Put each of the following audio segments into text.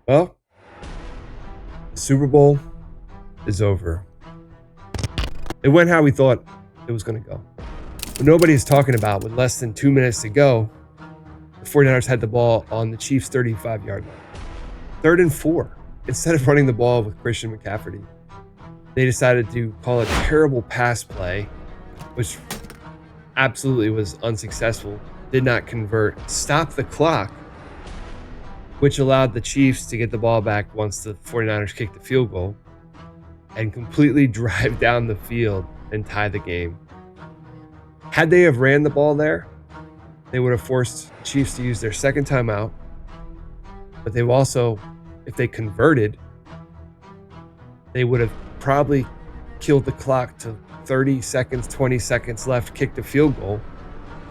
Well, the Super Bowl is over. It went how we thought it was going to go. But nobody's talking about with less than 2 minutes to go, the 49ers had the ball on the Chiefs' 35-yard line. 3rd and 4. Instead of running the ball with Christian McCaffrey, they decided to call a terrible pass play, which absolutely was unsuccessful, did not convert, stopped the clock, which allowed the Chiefs to get the ball back once the 49ers kicked the field goal and completely drive down the field and tie the game. Had they have ran the ball there, they would have forced the Chiefs to use their second timeout, but they've also, if they converted, they would have probably killed the clock to 30 seconds, 20 seconds left, kicked a field goal.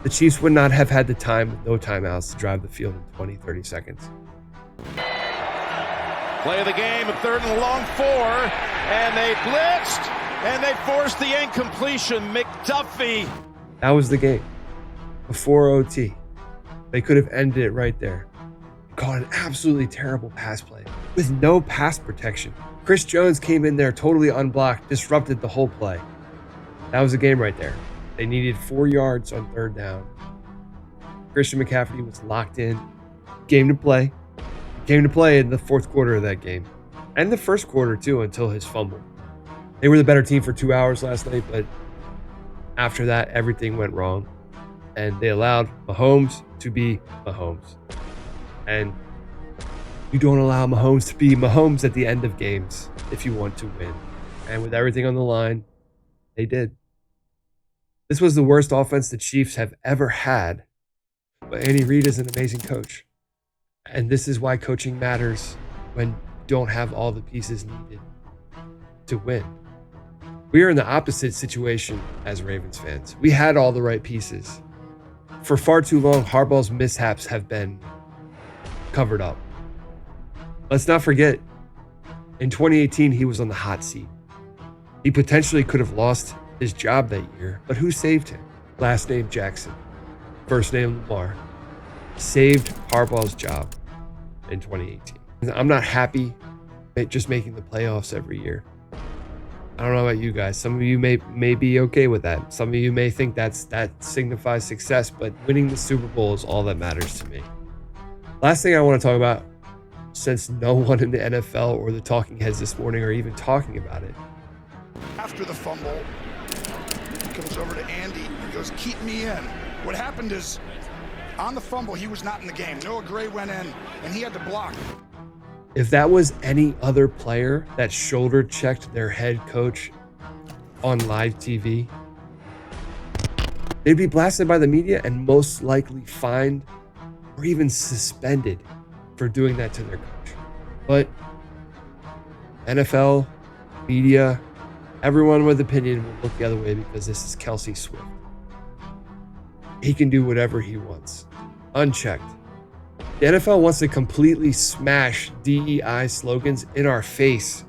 The Chiefs would not have had the time with no timeouts to drive the field in 20, 30 seconds. Play of the game, a 3rd and long 4, and they blitzed, and they forced the incompletion. McDuffie. That was the game. Before OT. They could have ended it right there. Caught an absolutely terrible pass play with no pass protection. Chris Jones came in there totally unblocked, disrupted the whole play. That was the game right there. They needed 4 yards on 3rd down. Christian McCaffrey was locked in. Game to play. Came to play in the 4th quarter of that game. And the 1st quarter too, until his fumble. They were the better team for 2 hours last night, but after that, everything went wrong. And they allowed Mahomes to be Mahomes. And you don't allow Mahomes to be Mahomes at the end of games if you want to win. And with everything on the line, they did. This was the worst offense the Chiefs have ever had. But Andy Reid is an amazing coach. And this is why coaching matters when you don't have all the pieces needed to win. We are in the opposite situation as Ravens fans. We had all the right pieces. For far too long, Harbaugh's mishaps have been covered up. Let's not forget, in 2018, he was on the hot seat. He potentially could have lost his job that year, but who saved him? Last name Jackson, first name Lamar. Saved Harbaugh's job in 2018. I'm not happy just making the playoffs every year. I don't know about you guys. Some of you may be okay with that. Some of you may think that signifies success, but winning the Super Bowl is all that matters to me. Last thing I want to talk about, since no one in the NFL or the talking heads this morning are even talking about it. After the fumble, he comes over to Andy and goes, "Keep me in." What happened is, on the fumble, he was not in the game. Noah Gray went in, and he had to block. If that was any other player that shoulder checked their head coach on live TV, they'd be blasted by the media and most likely fined or even suspended for doing that to their coach. But NFL, media, everyone with opinion will look the other way because this is Kelce Swift. He can do whatever he wants, unchecked. The NFL wants to completely smash DEI slogans in our face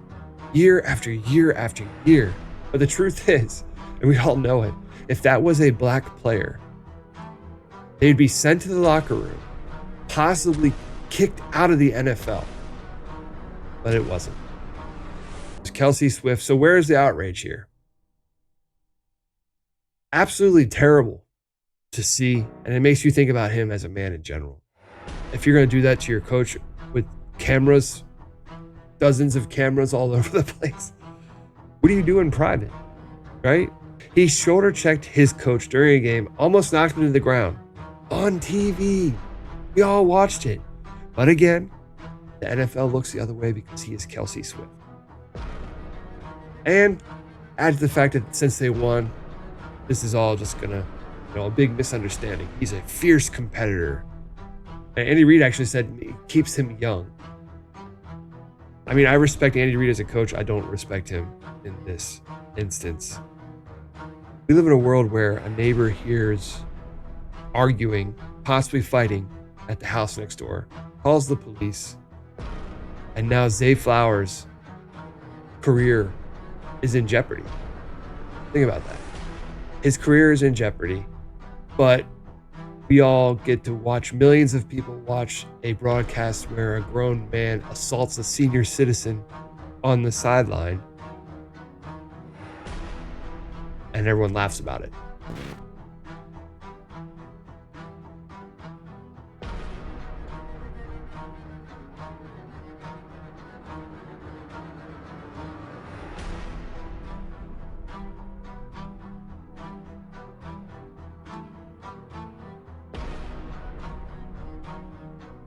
year after year after year. But the truth is, and we all know it, if that was a black player, they'd be sent to the locker room, possibly kicked out of the NFL. But it wasn't. It's Kelce Swift. So where is the outrage here? Absolutely terrible to see, and it makes you think about him as a man in general. If you're going to do that to your coach with cameras, dozens of cameras all over the place, what do you do in private, right? He shoulder checked his coach during a game, almost knocked him to the ground on TV. We all watched it. But again, the NFL looks the other way because he is Kelce Swift. And add to the fact that since they won, this is all just going to, a big misunderstanding. He's a fierce competitor. And Andy Reid actually said it keeps him young. I mean, I respect Andy Reid as a coach. I don't respect him in this instance. We live in a world where a neighbor hears arguing, possibly fighting at the house next door, calls the police, and now Zay Flowers' career is in jeopardy. Think about that. His career is in jeopardy, but we all get to watch, millions of people watch a broadcast where a grown man assaults a senior citizen on the sideline, and everyone laughs about it.